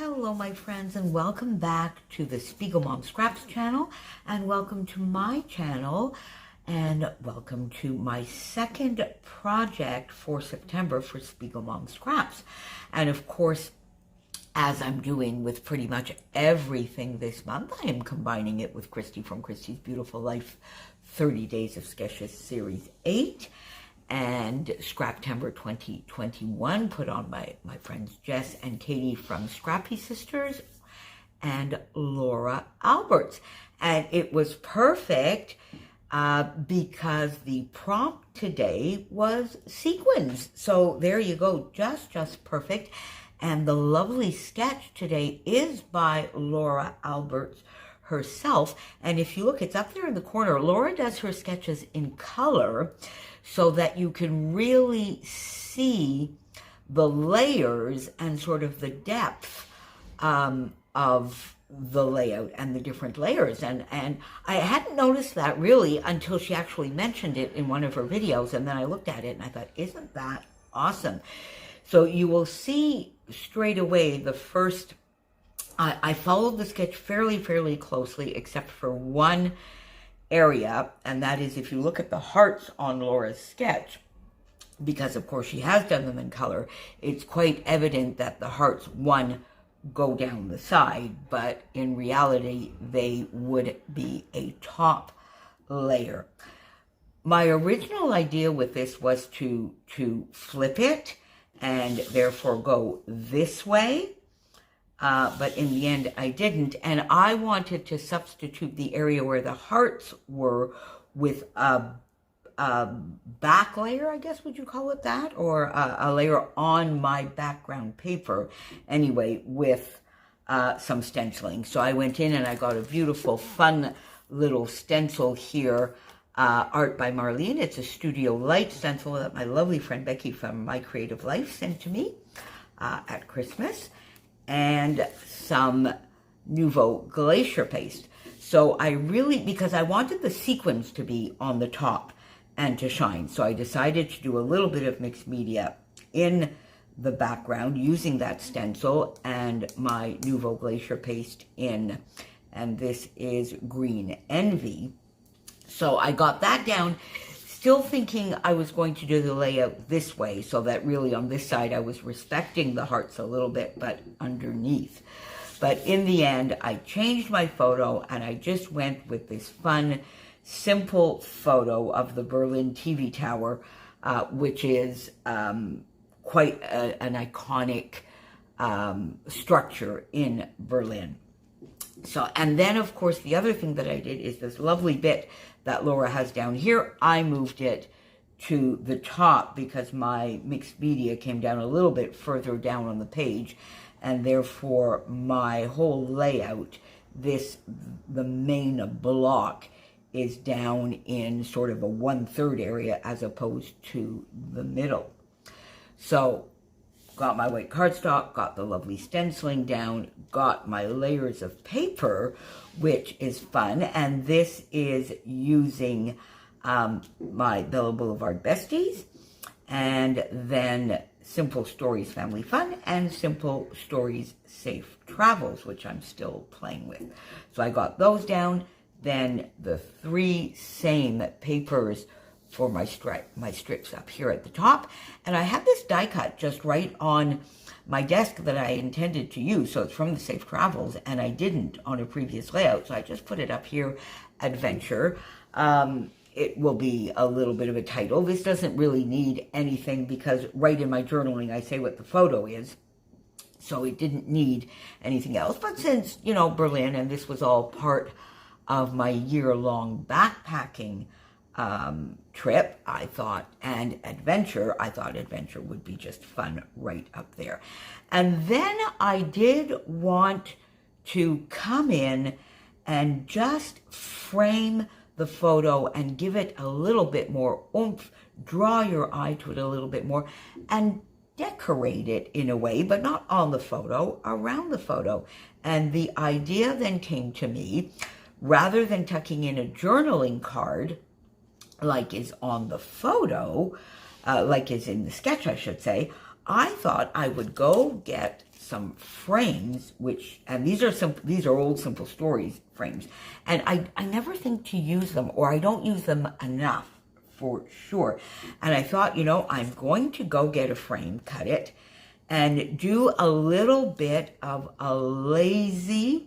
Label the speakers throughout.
Speaker 1: Hello, my friends, and welcome back to the SpiegelMom Scraps channel, and welcome to my channel, and welcome to my second project for September for SpiegelMom Scraps. And of course, as I'm doing with pretty much everything this month, I am combining it with Christy from Christy's Beautiful Life 30 Days of Sketches Series 8. And Scraptember 2021 put on my friends Jess and Katie from Scrappy Sisters and Laura Alberts. And it was perfect because the prompt today was sequins. So there you go, just perfect. And the lovely sketch today is by Laura Alberts herself. And if you look, it's up there in the corner. Laura does her sketches in color so that you can really see the layers and sort of the depth of the layout and the different layers. And I hadn't noticed that really until she actually mentioned it in one of her videos. And then I looked at it and I thought, isn't that awesome? So you will see straight away the first, I followed the sketch fairly closely except for one area, and that is if you look at the hearts on Laura's sketch, because of course she has done them in color, it's quite evident that the hearts, one, go down the side, but in reality they would be a top layer. My original idea with this was to flip it and therefore go this way. But in the end, I didn't. And I wanted to substitute the area where the hearts were with a back layer, I guess, would you call it that? Or a layer on my background paper, anyway, with some stenciling. So I went in and I got a beautiful, fun little stencil here, art by Marlene. It's a Studio Light stencil that my lovely friend Becky from My Creative Life sent to me at Christmas. And some Nouveau Glacier paste. So I really, because I wanted the sequins to be on the top and to shine, so I decided to do a little bit of mixed media in the background using that stencil and my Nouveau Glacier paste in, and this is Green Envy. So I got that down, still thinking I was going to do the layout this way, so that really on this side I was respecting the hearts a little bit, but underneath. But in the end, I changed my photo and I just went with this fun, simple photo of the Berlin TV tower, which is quite an iconic structure in Berlin. So, and then of course the other thing that I did is this lovely bit that Laura has down here. I moved it to the top because my mixed media came down a little bit further down on the page, and therefore my whole layout, the main block, is down in sort of a 1/3 area as opposed to the middle. So got my white cardstock, got the lovely stenciling down, got my layers of paper, which is fun. And this is using my Bella Boulevard Besties, and then Simple Stories Family Fun, and Simple Stories Safe Travels, which I'm still playing with. So I got those down. Then the three same papers for my strips up here at the top. And I had this die cut just right on my desk that I intended to use. So it's from the Safe Travels, and I didn't on a previous layout. So I just put it up here, Adventure. It will be a little bit of a title. This doesn't really need anything because right in my journaling, I say what the photo is. So it didn't need anything else. But since, you know, Berlin, and this was all part of my year-long backpacking trip, I thought, and adventure, I thought adventure would be just fun right up there. And then I did want to come in and just frame the photo and give it a little bit more oomph, draw your eye to it a little bit more, and decorate it in a way, but not on the photo, around the photo. And the idea then came to me, rather than tucking in a journaling card, like is on the photo, like is in the sketch, I should say, I thought I would go get some frames, and these are old Simple Stories frames, and I never think to use them, or I don't use them enough for sure. And I thought, I'm going to go get a frame, cut it, and do a little bit of a lazy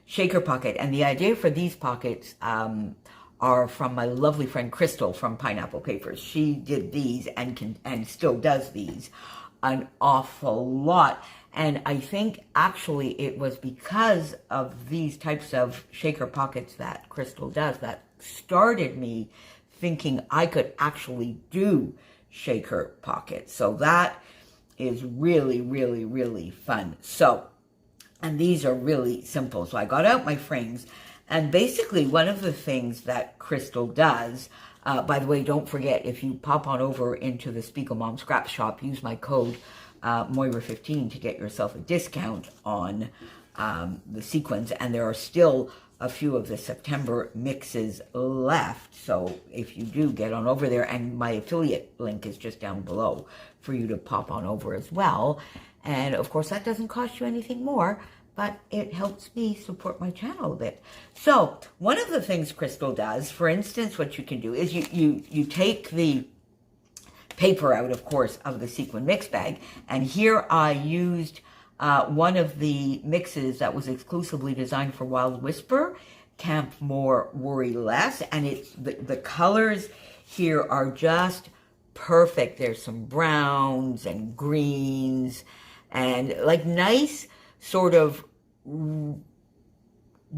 Speaker 1: shaker pocket. And the idea for these pockets are from my lovely friend Crystal from Pineapple Papers. She did these and still does these an awful lot. And I think actually it was because of these types of shaker pockets that Crystal does that started me thinking I could actually do shaker pockets. So that is really, really, really fun. So, and these are really simple. So I got out my frames, and basically one of the things that Crystal does, by the way, don't forget, if you pop on over into the SpiegelMom Scraps shop, use my code Moira15 to get yourself a discount on the sequins. And there are still a few of the September mixes left. So if you do, get on over there. And my affiliate link is just down below for you to pop on over as well. And of course, that doesn't cost you anything more, but it helps me support my channel a bit. So one of the things Crystal does, for instance, what you can do is you take the paper out, of course, of the sequin mix bag. And here I used one of the mixes that was exclusively designed for Wild Whisper, Camp More, Worry Less. And it's the colors here are just perfect. There's some browns and greens and like nice sort of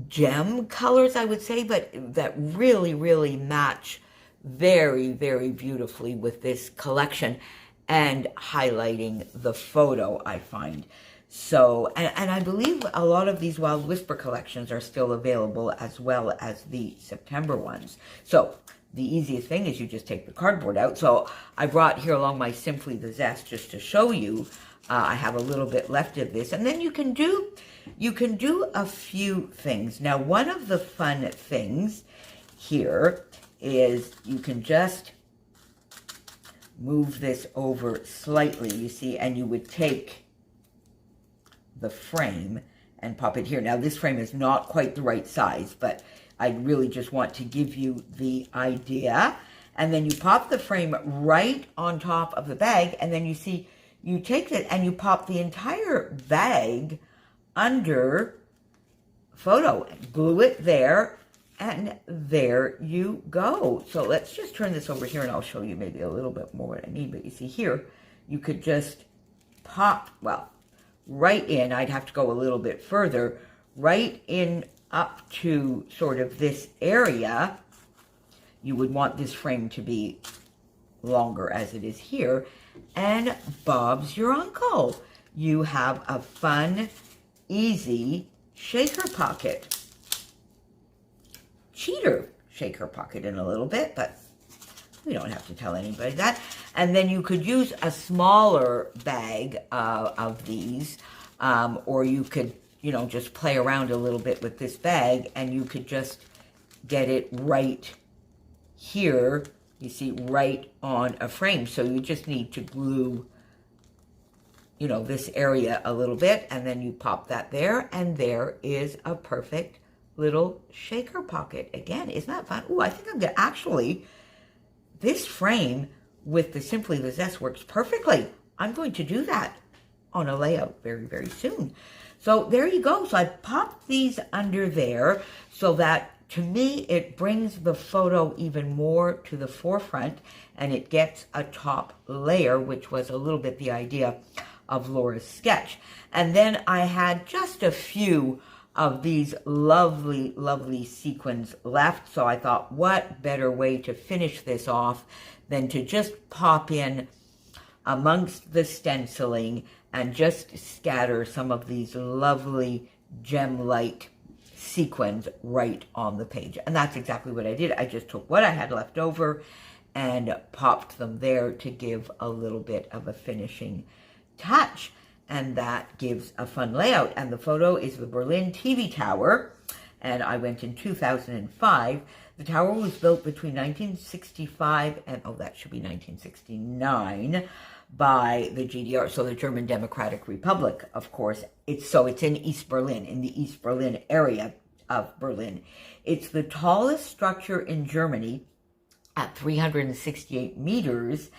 Speaker 1: gem colors, I would say, but that really, really match very, very beautifully with this collection and highlighting the photo, I find. So, and I believe a lot of these Wild Whisper collections are still available as well as the September ones. So the easiest thing is you just take the cardboard out. So I brought here along my Simply the Zest just to show you. I have a little bit left of this. And then you can do a few things. Now, one of the fun things here is you can just move this over slightly, you see, and you would take the frame and pop it here. Now, this frame is not quite the right size, but I really just want to give you the idea. And then you pop the frame right on top of the bag, and then you see, you take it and you pop the entire bag under photo, glue it there, and there you go. So let's just turn this over here and I'll show you maybe a little bit more what I mean. But you see here, you could just pop, well, right in, I'd have to go a little bit further, right in up to sort of this area. You would want this frame to be longer as it is here. And Bob's your uncle. You have a fun, easy shaker pocket. Cheater shaker pocket in a little bit, but we don't have to tell anybody that. And then you could use a smaller bag of these, or you could, just play around a little bit with this bag, and you could just get it right here, you see, right on a frame. So you just need to glue, this area a little bit, and then you pop that there, and there is a perfect little shaker pocket. Again, isn't that fun? Oh, I think I'm going to actually, this frame with the Simply the Zest works perfectly. I'm going to do that on a layout very, very soon. So there you go. So I popped these under there so that, to me, it brings the photo even more to the forefront, and it gets a top layer, which was a little bit the idea of Laura's sketch. And then I had just a few of these lovely, lovely sequins left. So I thought, what better way to finish this off than to just pop in amongst the stenciling and just scatter some of these lovely gem-like sequins right on the page. And that's exactly what I did. I just took what I had left over and popped them there to give a little bit of a finishing touch. And that gives a fun layout. And the photo is the Berlin TV Tower. And I went in 2005. The tower was built between 1965 and, oh, that should be 1969, by the GDR, so the German Democratic Republic, of course. It's in East Berlin, in the East Berlin area of Berlin. It's the tallest structure in Germany at 368 meters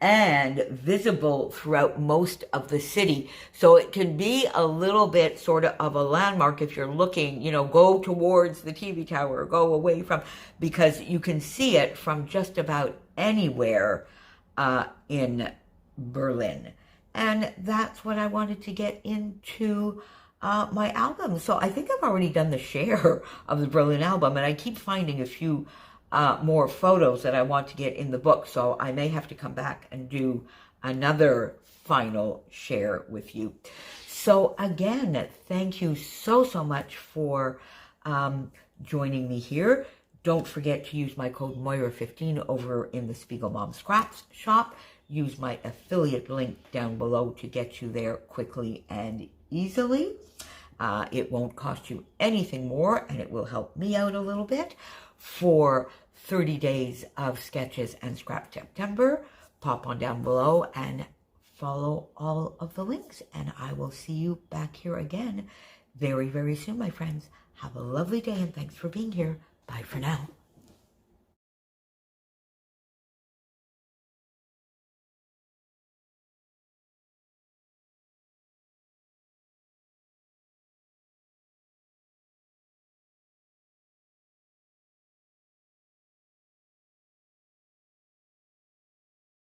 Speaker 1: and visible throughout most of the city. So it can be a little bit sort of a landmark if you're looking, go towards the TV tower, go away from, because you can see it from just about anywhere in Berlin. And that's what I wanted to get into my album. So I think I've already done the share of the Berlin album, and I keep finding a few more photos that I want to get in the book. So I may have to come back and do another final share with you. So again, thank you so much for joining me here. Don't forget to use my code Moira15 over in the SpiegelMom Scraps shop. Use my affiliate link down below to get you there quickly and easily. It won't cost you anything more, and it will help me out a little bit. For 30 days of sketches and Scrap September, pop on down below and follow all of the links. And I will see you back here again very, very soon, my friends. Have a lovely day, and thanks for being here. Bye for now.